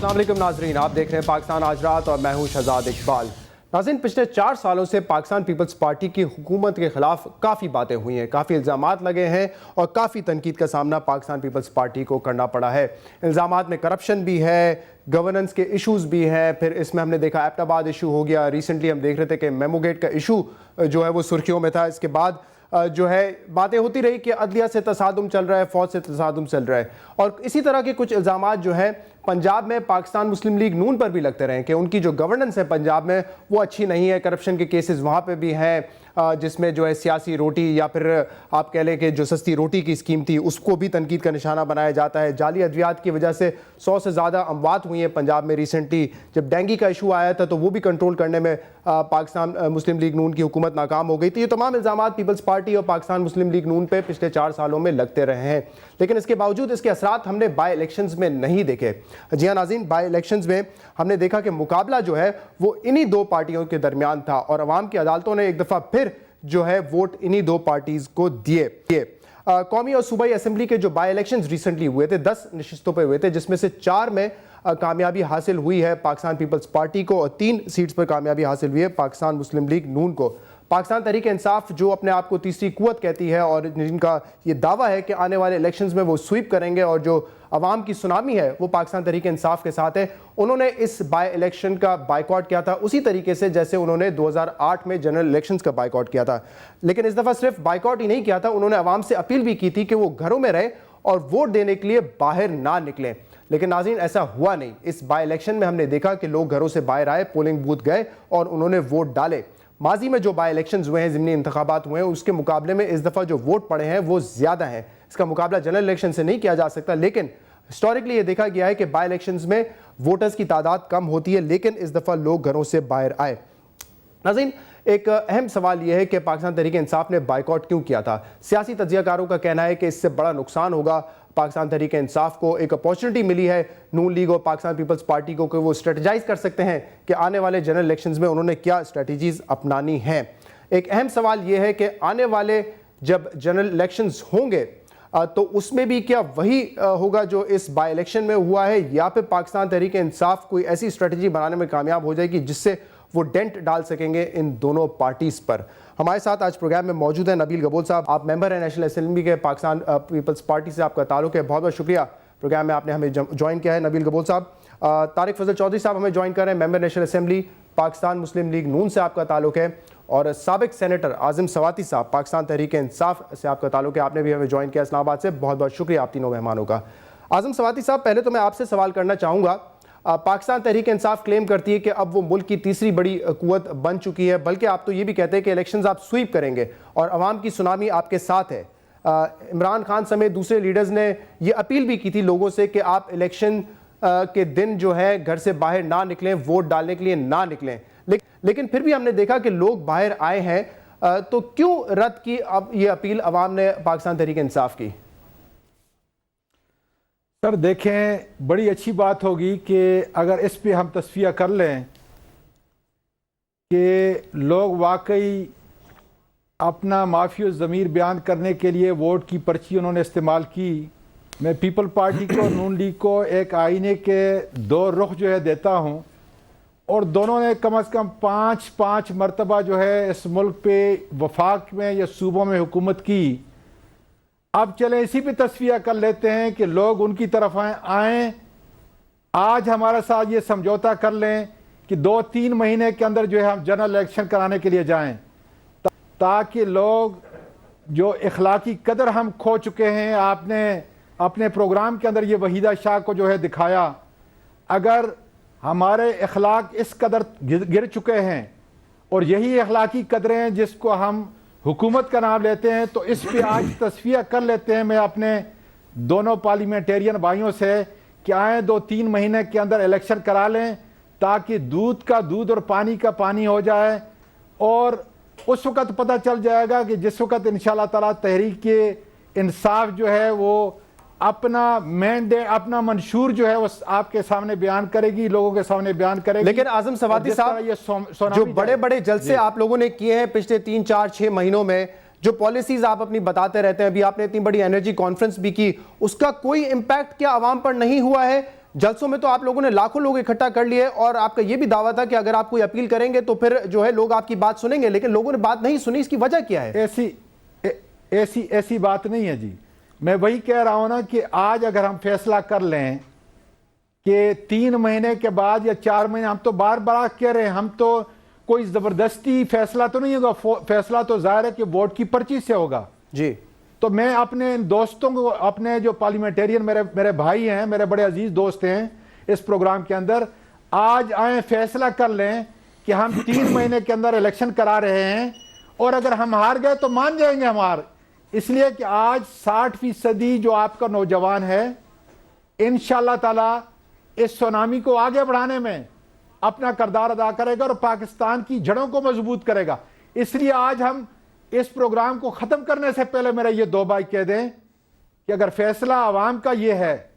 अस्सलाम वालेकुम नाजरीन, आप देख रहे हैं पाकिस्तान आज रात और मैं हूं शहजाद इकबाल। नाज़रीन, पिछले 4 सालों से पाकिस्तान पीपल्स पार्टी की हुकूमत के खिलाफ काफ़ी बातें हुई हैं, काफ़ी इल्ज़ामात लगे हैं और काफ़ी तनकीद का सामना पाकिस्तान पीपल्स पार्टी को करना पड़ा है। इल्ज़ामात में करप्शन भी है, गवर्नेंस के इशूज़ भी हैं, फिर इसमें हमने देखा एबटाबाद इशू हो गया, रिसेंटली हम देख रहे थे कि मेमोगेट का इशू जो है वो सुर्खियों में था। इसके बाद जो है बातें होती रही कि अदलिया से तसादुम चल रहा है, फौज से तसादुम चल रहा है, और इसी तरह के कुछ इल्ज़ामात जो है पंजाब में पाकिस्तान मुस्लिम लीग नून पर भी लगते रहे कि उनकी जो गवर्नेंस है पंजाब में वो अच्छी नहीं है। करप्शन के केसेस वहाँ पे भी हैं, जिसमें जो है सियासी रोटी या फिर आप कह लें कि जो सस्ती रोटी की स्कीम थी उसको भी तनकीद का निशाना बनाया जाता है। जाली अद्वियात की वजह से 100 से ज़्यादा अमवात हुई हैं पंजाब में। रिसेंटली जब डेंगू का इशू आया था तो वो भी कंट्रोल करने में पाकिस्तान मुस्लिम लीग नून की हुकूमत नाकाम हो गई थी। ये तमाम इल्ज़ामात पीपल्स पार्टी और पाकिस्तान मुस्लिम लीग नून पे पिछले 4 सालों में लगते रहे हैं, लेकिन इसके बावजूद इसके असरात हमने बाई इलेक्शंस में नहीं देखे। जी हाँ नाज़रीन, बाई इलेक्शंस में हमने देखा कि मुकाबला जो है वो इन्हीं दो पार्टियों के दरमियान था और अवाम की अदालतों ने एक दफ़ा फिर जो है वोट इन्हीं दो पार्टीज को दिए। कौमी और सूबाई असेंबली के जो बाई इलेक्शंस रिसेंटली हुए थे 10 नशिस्तों पे हुए थे, जिसमें से 4 में कामयाबी हासिल हुई है पाकिस्तान पीपल्स पार्टी को और 3 सीट्स पर कामयाबी हासिल हुई है पाकिस्तान मुस्लिम लीग नून को। पाकिस्तान तहरीक इंसाफ जो अपने आप को तीसरी कुव्वत कहती है और जिनका ये दावा है कि आने वाले इलेक्शंस में वो स्वीप करेंगे और जो अवाम की सुनामी है वो पाकिस्तान तहरीक इंसाफ के साथ है, उन्होंने इस बाई इलेक्शन का बाइकआउट किया था उसी तरीके से जैसे उन्होंने 2008 में जनरल इलेक्शंस का बाइकआउट किया था। लेकिन इस दफ़ा सिर्फ बाइकआउट ही नहीं किया था, उन्होंने अवाम से अपील भी की थी कि वो घरों में रहे और वोट देने के लिए बाहर ना निकलें। लेकिन नाज़रीन ऐसा हुआ नहीं। इस बाई इलेक्शन में हमने देखा कि लोग घरों से बाहर आए, पोलिंग बूथ गए और उन्होंने वोट डाले। माजी में जो बाई इलेक्शंस हुए हैं, ज़िमनी इंतखाबात हुए हैं, उसके मुकाबले में इस दफ़ा जो वोट पड़े हैं वो ज़्यादा हैं। इसका मुकाबला जनरल इलेक्शन से नहीं किया जा सकता, लेकिन हिस्टोरिकली ये देखा गया है कि बाई इलेक्शंस में वोटर्स की तादाद कम होती है, लेकिन इस दफ़ा लोग घरों से बाहर आए। नाज़रीन, एक अहम सवाल यह है कि पाकिस्तान तहरीक इंसाफ ने बाइकआउट क्यों किया था। सियासी तज्ज़ियाकारों का कहना है कि इससे बड़ा नुकसान होगा। पाकिस्तान तहरीक इंसाफ को एक अपॉर्चुनिटी मिली है नून लीग और पाकिस्तान पीपल्स पार्टी को कि वो स्ट्रेटजाइज कर सकते हैं कि आने वाले जनरल इलेक्शंस में उन्होंने क्या स्ट्रेटजीज अपनानी हैं। एक अहम सवाल यह है कि आने वाले जब जनरल इलेक्शंस होंगे तो उसमें भी क्या वही होगा जो इस बाई इलेक्शन में हुआ है, या फिर पाकिस्तान तहरीक इंसाफ कोई ऐसी स्ट्रेटजी बनाने में कामयाब हो जाएगी जिससे वो डेंट डाल सकेंगे इन दोनों पार्टीज पर। हमारे साथ आज प्रोग्राम में मौजूद है नबील गबोल साहब। आप मेंबर हैं नेशनल असेंबली के, पाकिस्तान पीपल्स पार्टी से आपका ताल्लुक है। बहुत बहुत शुक्रिया प्रोग्राम में आपने हमें ज्वाइन किया है नबील गबोल साहब। तारिक फजल चौधरी साहब हमें ज्वाइन कर रहे हैं, मेंबर नेशनल असेंबली पाकिस्तान मुस्लिम लीग नून से आपका ताल्लुक है, और साबिक सेनेटर आज़म सवाती साहब पाकिस्तान तहरीक इंसाफ से आपका ताल्लुक है, आपने भी हमें ज्वाइन किया इस्लामाबाद से। बहुत बहुत शुक्रिया आप तीनों मेहमानों का। आज़म सवाती साहब, पहले तो मैं आपसे सवाल करना चाहूँगा, पाकिस्तान तहरीक इंसाफ क्लेम करती है कि अब वो मुल्क की तीसरी बड़ी कुव्वत बन चुकी है, बल्कि आप तो ये भी कहते हैं कि इलेक्शंस आप स्वीप करेंगे और अवाम की सुनामी आपके साथ है। इमरान खान समेत दूसरे लीडर्स ने ये अपील भी की थी लोगों से कि आप इलेक्शन के दिन जो है घर से बाहर ना निकलें, वोट डालने के लिए ना निकलें, लेकिन फिर भी हमने देखा कि लोग बाहर आए हैं। तो क्यों रद्द की अब ये अपील अवाम ने पाकिस्तान तहरीक इंसाफ की? सर देखें, बड़ी अच्छी बात होगी कि अगर इस पे हम तस्फिया कर लें कि लोग वाकई अपना माफिया ज़मीर बयान करने के लिए वोट की पर्ची उन्होंने इस्तेमाल की। मैं पीपल पार्टी को नून लीग को एक आईने के 2 रुख जो है देता हूँ, और दोनों ने कम से कम 5 मरतबा जो है इस मुल्क पे वफाक में या सूबों में हुकूमत की। अब चले इसी पे तस्फिया कर लेते हैं कि लोग उनकी तरफ आएँ। आज हमारे साथ ये समझौता कर लें कि 2-3 महीने के अंदर जो है हम जनरल इलेक्शन कराने के लिए जाएं, ताकि लोग जो इखलाकी कदर हम खो चुके हैं, आपने अपने प्रोग्राम के अंदर ये वहीदा शाह को जो है दिखाया। अगर हमारे इखलाक इस कदर गिर चुके हैं और यही इखलाकी कदरें हैं जिसको हम हुकूमत का नाम लेते हैं, तो इस पे आज तस्फिया कर लेते हैं मैं अपने दोनों पार्लियामेंटेरियन भाइयों से कि आए 2-3 महीने के अंदर इलेक्शन करा लें, ताकि दूध का दूध और पानी का पानी हो जाए। और उस वक़्त पता चल जाएगा कि जिस वक़्त इंशाअल्लाह ताला तहरीक इंसाफ जो है वो अपना मैंडेट, अपना मंशूर जो है वो आपके सामने बयान करेगी, लोगों के सामने बयान करेगी। लेकिन आज़म सवाती साहब, ये जो बड़े बड़े जलसे आप लोगों ने किए हैं पिछले 3-4-6 महीनों में, जो पॉलिसीज आप अपनी बताते रहते हैं, अभी आपने इतनी बड़ी एनर्जी कॉन्फ्रेंस भी की, उसका कोई इम्पैक्ट क्या आवाम पर नहीं हुआ है? जलसों में तो आप लोगों ने लाखों लोग इकट्ठा कर लिए और आपका यह भी दावा था कि अगर आप कोई अपील करेंगे तो फिर जो है लोग आपकी बात सुनेंगे, लेकिन लोगों ने बात नहीं सुनी। इसकी वजह क्या है? ऐसी बात नहीं है जी। मैं वही कह रहा हूं ना कि आज अगर हम फैसला कर लें कि 3 महीने के बाद या 4 महीने, हम तो बार बार कह रहे हैं, हम तो कोई जबरदस्ती फैसला तो नहीं होगा, फैसला तो जाहिर है कि वोट की पर्ची से होगा जी। तो मैं अपने दोस्तों को, अपने जो पार्लियामेंटेरियन मेरे भाई हैं, मेरे बड़े अजीज दोस्त हैं इस प्रोग्राम के अंदर, आज आए फैसला कर लें कि हम 3 महीने के अंदर इलेक्शन करा रहे हैं और अगर हम हार गए तो मान जाएंगे हम हार। इसलिए कि आज 60% जो आपका नौजवान है इंशाअल्लाह ताला इस सुनामी को आगे बढ़ाने में अपना किरदार अदा करेगा और पाकिस्तान की जड़ों को मजबूत करेगा। इसलिए आज हम इस प्रोग्राम को खत्म करने से पहले मेरा ये 2 बात कह दें कि अगर फैसला आवाम का ये है,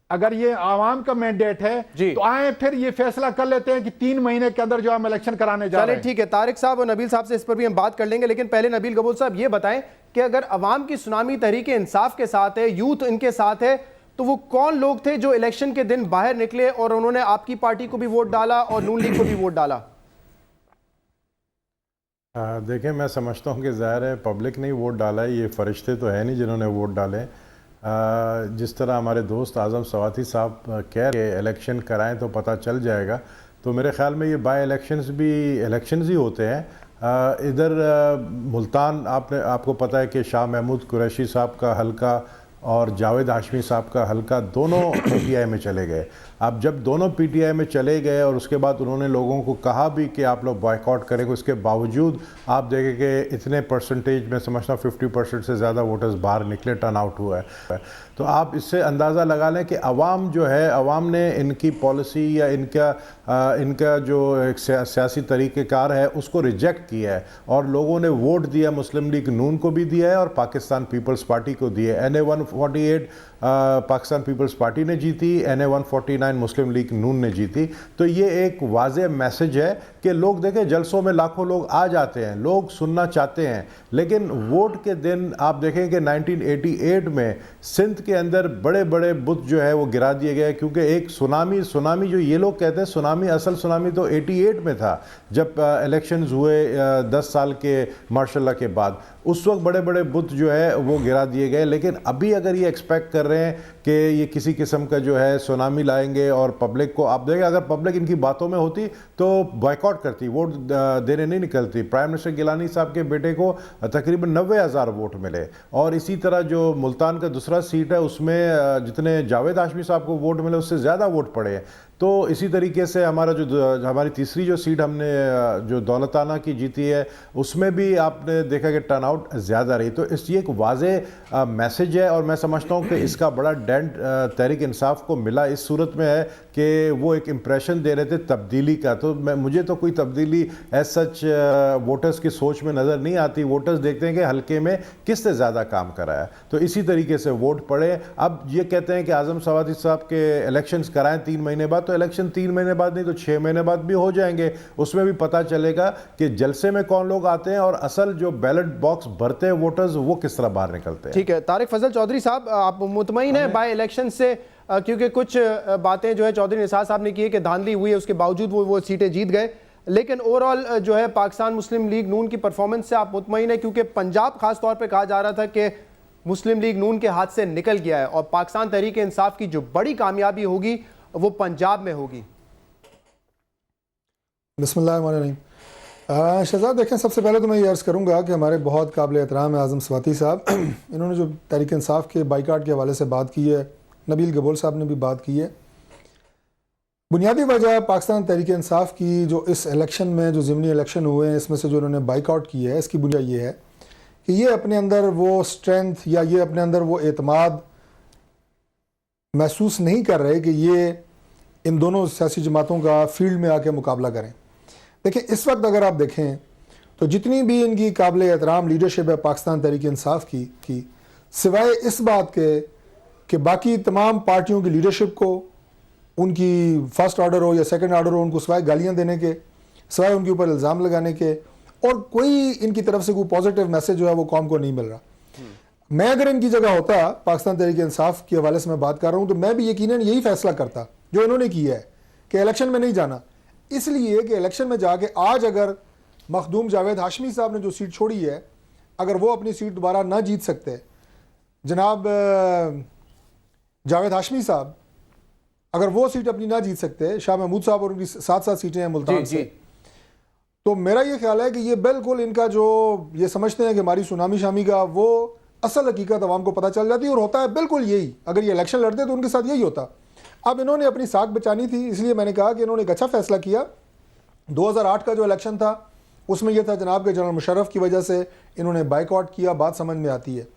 अगर ये आवाम का मैंडेट है तो आए फिर ये फैसला कर लेते हैं कि 3 महीने के अंदर जो हम इलेक्शन कराने जा रहे हैं। ठीक है, तारिक साहब और नबील साहब से इस पर भी हम बात कर लेंगे, लेकिन पहले नबील गबूल साहब ये बताएं कि अगर अवाम की सुनामी तहरीके इंसाफ के साथ है, यूथ इनके साथ है, तो वो कौन लोग थे जो इलेक्शन के दिन बाहर निकले और उन्होंने आपकी पार्टी को भी वोट डाला और नून लीग को भी वोट डाला? देखें, मैं समझता हूँ कि ज़ाहिर है पब्लिक ने ही वोट डाला है, ये फरिश्ते तो है नहीं जिन्होंने वोट डाले। जिस तरह हमारे दोस्त आज़म सवाती साहब कह रहे हैं इलेक्शन कराएं तो पता चल जाएगा, तो मेरे ख्याल में ये बाय इलेक्शंस भी इलेक्शंस ही होते हैं। इधर मुल्तान आपको पता है कि शाह महमूद कुरैशी साहब का हल्का और जावेद हाशमी साहब का हल्का दोनों पीटीआई में चले गए। अब जब दोनों पीटीआई में चले गए और उसके बाद उन्होंने लोगों को कहा भी कि आप लोग बॉयकॉट करेंगे, उसके बावजूद आप देखें कि इतने परसेंटेज में समझता हूँ 50% से ज़्यादा वोटर्स बाहर निकले, टर्न आउट हुआ है। तो आप इससे अंदाज़ा लगा लें कि अवाम जो है, अवाम ने इनकी पॉलिसी या इनका जो एक सियासी तरीक़ेकार है उसको रिजेक्ट किया है और लोगों ने वोट दिया, मुस्लिम लीग नून को भी दिया है और पाकिस्तान पीपल्स पार्टी को दिया है। NA 148 पाकिस्तान पीपल्स पार्टी ने जीती, NA 149 मुस्लिम लीग नून ने जीती। तो ये एक वाज़ेह मैसेज है कि लोग देखें, जलसों में लाखों लोग आ जाते हैं, लोग सुनना चाहते हैं, लेकिन वोट के दिन आप देखें कि 1988 में सिंध के अंदर बड़े बड़े बुत जो है वो गिरा दिए गए, क्योंकि एक सुनामी जो ये लोग कहते हैं सुनामी, असल सुनामी तो 88 में था जब इलेक्शंस हुए 10 साल के मार्शल लॉ के बाद। उस वक्त बड़े बड़े बुत जो है वो गिरा दिए गए, लेकिन अभी अगर ये एक्सपेक्ट कर रहे हैं कि ये किसी किस्म का जो है सुनामी लाएंगे और पब्लिक को, आप देखें अगर पब्लिक इनकी बातों में होती तो बॉयकॉट करती, वोट देने नहीं निकलती। प्राइम मिनिस्टर गिलानी साहब के बेटे को तकरीबन 90,000 वोट मिले और इसी तरह जो मुल्तान का दूसरा सीट है उसमें जितने जावेद हाशमी साहब को वोट मिले उससे ज़्यादा वोट पड़े। तो इसी तरीके से हमारी तीसरी जो सीट हमने जो दौलताना की जीती है उसमें भी आपने देखा कि टर्नआउट ज़्यादा रही। तो ये एक वाज़ेह मैसेज है और मैं समझता हूँ कि इसका बड़ा डेंट तहरीक इंसाफ को मिला इस सूरत में है कि वो एक इम्प्रेशन दे रहे थे तब्दीली का। तो मुझे तो कोई तब्दीली एज सच वोटर्स की सोच में नज़र नहीं आती। वोटर्स देखते हैं कि हल्के में किसने ज़्यादा काम करा है, तो इसी तरीके से वोट पड़े। अब ये कहते हैं कि आज़म सवाती साहब के इलेक्शंस कराएं 3 महीने बाद, तो इलेक्शन 3 महीने बाद नहीं तो 6 महीने बाद भी हो जाएंगे। उसमें भी पता चलेगा कि जलसे में कौन लोग आते हैं और असल जो बैलेट बॉक्स भरते हैं वोटर्स वो किस तरह बाहर निकलते हैं। ठीक है, तारिक फजल चौधरी साहब, आप मुतमईन हैं बाय इलेक्शन से? क्योंकि कुछ बातें जो है चौधरी निसार साहब ने की है कि धांधली हुई है, उसके बावजूद वो सीटें जीत गए, लेकिन ओवरऑल जो है पाकिस्तान मुस्लिम लीग नून की परफॉर्मेंस से आप मुतमईन है? क्योंकि पंजाब खास तौर पे कहा जा रहा था कि मुस्लिम लीग नून के हाथ से निकल गया है और पाकिस्तान तहरीक इंसाफ की जो बड़ी कामयाबी होगी वो पंजाब में होगी। बिस्मिल्लाहिर्रहमानिर्रहीम। शहजाद, देखें, सबसे पहले तो मैं ये अर्ज़ करूँगा कि हमारे बहुत काबिल एहतराम है आज़म सवाती साहब। इन्होंने जो तहरीक इंसाफ के बाइकाट के हवाले से बात की है, नबील गबूल साहब ने भी बात की है। बुनियादी वजह पाकिस्तान तहरीक इंसाफ की जो इस इलेक्शन में जो ज़िमनी इलेक्शन हुए हैं इसमें से जो इन्होंने बाइकाट की है, इसकी बुनियाद ये है कि ये अपने अंदर वो स्ट्रेंथ या ये अपने अंदर वो एतमाद महसूस नहीं कर रहे कि ये इन दोनों सियासी जमातों का फील्ड में आके मुकाबला करें। देखिए, इस वक्त अगर आप देखें तो जितनी भी इनकी काबिल एहतराम लीडरशिप है पाकिस्तान तहरीक इंसाफ की सिवाय इस बात के कि बाकी तमाम पार्टियों की लीडरशिप को, उनकी फर्स्ट ऑर्डर हो या सेकंड ऑर्डर हो, उनको सिवाय गालियां देने के, सिवाय उनके ऊपर इल्ज़ाम लगाने के, और कोई इनकी तरफ से कोई पॉजिटिव मैसेज जो है वो कौम को नहीं मिल रहा। मैं अगर इनकी जगह होता, पाकिस्तान तहरीक इंसाफ के हवाले से मैं बात कर रहा हूं, तो मैं भी यकीनन यही फैसला करता जो इन्होंने किया है कि इलेक्शन में नहीं जाना। इसलिए कि इलेक्शन में जाके आज अगर मखदूम जावेद हाशमी साहब ने जो सीट छोड़ी है, अगर वो अपनी सीट दोबारा ना जीत सकते, जनाब जावेद हाशमी साहब अगर वो सीट अपनी ना जीत सकते, शाह महमूद साहब और उनकी 7 सीटें हैं मुल्तान से, तो मेरा ये ख्याल है कि ये बिल्कुल इनका जो ये समझते हैं कि हमारी सुनामी शामी का, वो असल हकीकत अवाम को पता चल जाती है और होता है बिल्कुल यही। अगर ये इलेक्शन लड़ते तो उनके साथ यही होता। अब इन्होंने अपनी साख बचानी थी, इसलिए मैंने कहा कि इन्होंने एक अच्छा फैसला किया। 2008 का जो इलेक्शन था उसमें यह था जनाब के जनरल मुशर्रफ की वजह से इन्होंने बाइकआउट किया, बात समझ में आती है।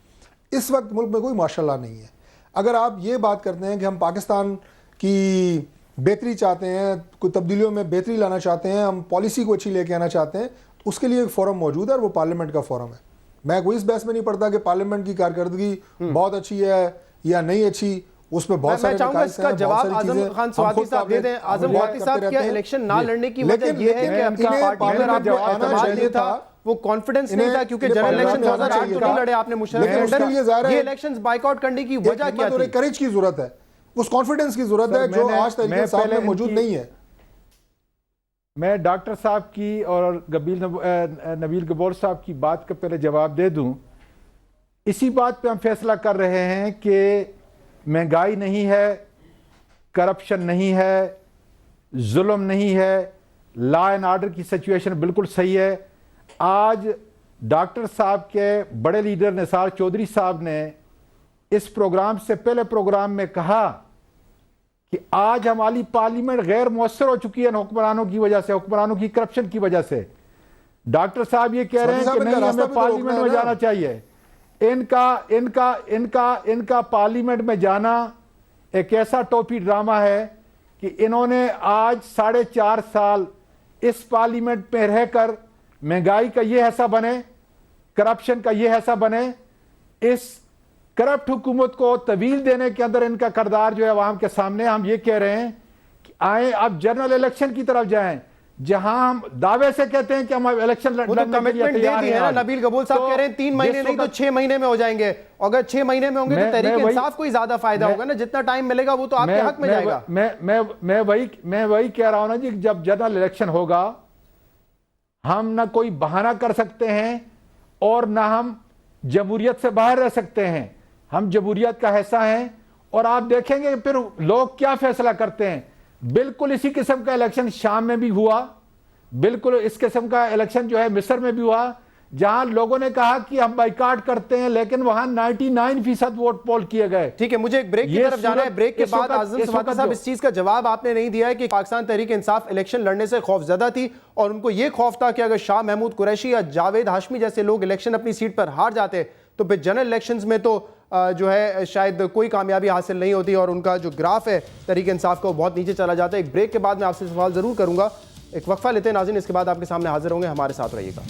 इस वक्त मुल्क में कोई माशाल्लाह नहीं है। अगर आप ये बात करते हैं कि हम पाकिस्तान की बेहतरी चाहते हैं, कोई तब्दीलियों में बेहतरी लाना चाहते हैं, हम पॉलिसी को अच्छी लेके आना चाहते हैं, तो उसके लिए एक फोरम मौजूद है और वो पार्लियामेंट का फोरम है। मैं कोई इस बहस में नहीं पड़ता कि पार्लियामेंट की कारकर्दगी बहुत अच्छी है या नहीं अच्छी, उस पर बहुत सारे चाहूंगा इसका जवाब आजम खान स्वाति साहब दे दें। आजम स्वाति साहब क्या इलेक्शन ना लड़ने की वजह यह है कि उनकी पार्टी पर आपको एतमाद नहीं था, वो कॉन्फिडेंस नहीं था, क्योंकि जनरल इलेक्शन 2008 तो नहीं लड़े आपने मुशर्रफ, ये इलेक्शंस बायकॉट करने की वजह क्या थी? करेज की जरूरत है, उस कॉन्फिडेंस की जरूरत है जो आज तरीके साहब में मौजूद नहीं है। मैं डॉक्टर साहब की और नबील गबोर साहब की बात का पहले जवाब दे दूं। इसी बात पे हम फैसला कर रहे हैं कि महंगाई नहीं है, करप्शन नहीं है, जुल्म नहीं है, लॉ एंड ऑर्डर की सिचुएशन बिल्कुल सही है। आज डॉक्टर साहब के बड़े लीडर निसार चौधरी साहब ने इस प्रोग्राम से पहले प्रोग्राम में कहा कि आज हमारी पार्लियामेंट गैर मौसर हो चुकी है हुक्मरानों की वजह से, हुक्मरानों की करप्शन की वजह से। डॉक्टर साहब ये कह रहे हैं कि नहीं, हमें पार्लियामेंट में जाना चाहिए। इनका पार्लियामेंट में जाना एक ऐसा टोपी ड्रामा है कि इन्होंने आज 4.5 साल इस पार्लियामेंट में रहकर महंगाई का ये हिस्सा बने, करप्शन का ये हिस्सा बने, इस करप्ट हुकूमत को तवील देने के अंदर इनका किरदार जो है आवाम के सामने। हम ये कह रहे हैं कि आए अब जनरल इलेक्शन की तरफ जाएं, जहां हम दावे से कहते हैं कि हम इलेक्शन लड़ने के लिए तैयार हैं। नबील गबोल साहब कह रहे हैं 3 महीने नहीं तो 6 महीने में हो जाएंगे। अगर 6 महीने में होंगे तो तहरीक इंसाफ को ही ज्यादा फायदा होगा ना, जितना टाइम मिलेगा वो तो आपके हक में जाएगा। मैं वही कह रहा हूं ना जी, जब जनरल इलेक्शन होगा हम ना कोई बहाना कर सकते हैं और ना हम जमहूरियत से बाहर रह सकते हैं। हम जमहूरियत का हिस्सा हैं और आप देखेंगे फिर लोग क्या फैसला करते हैं। बिल्कुल इसी किस्म का इलेक्शन शाम में भी हुआ, बिल्कुल इस किस्म का इलेक्शन जो है मिस्र में भी हुआ, जहां लोगों ने कहा कि हम बाइकाट करते हैं, लेकिन वहां 99% वोट पोल किए गए। ठीक है, मुझे एक ब्रेक की तरफ जाना है। ब्रेक के बाद आजम स्वाति साहब, इस चीज का जवाब आपने नहीं दिया है कि पाकिस्तान तहरीक इंसाफ इलेक्शन लड़ने से खौफजदा थी और उनको यह खौफ था कि अगर शाह महमूद कुरैशी या जावेद हाशमी जैसे लोग इलेक्शन अपनी सीट पर हार जाते तो फिर जनरल इलेक्शंस में तो जो है शायद कोई कामयाबी हासिल नहीं होती और उनका जो ग्राफ है तहरीक इंसाफ का वो बहुत नीचे चला जाता है। एक ब्रेक के बाद मैं आपसे सवाल जरूर करूंगा, एक वक्फा लेते हैं नाज़रीन, इसके बाद आपके सामने हाजिर होंगे, हमारे साथ रहिएगा।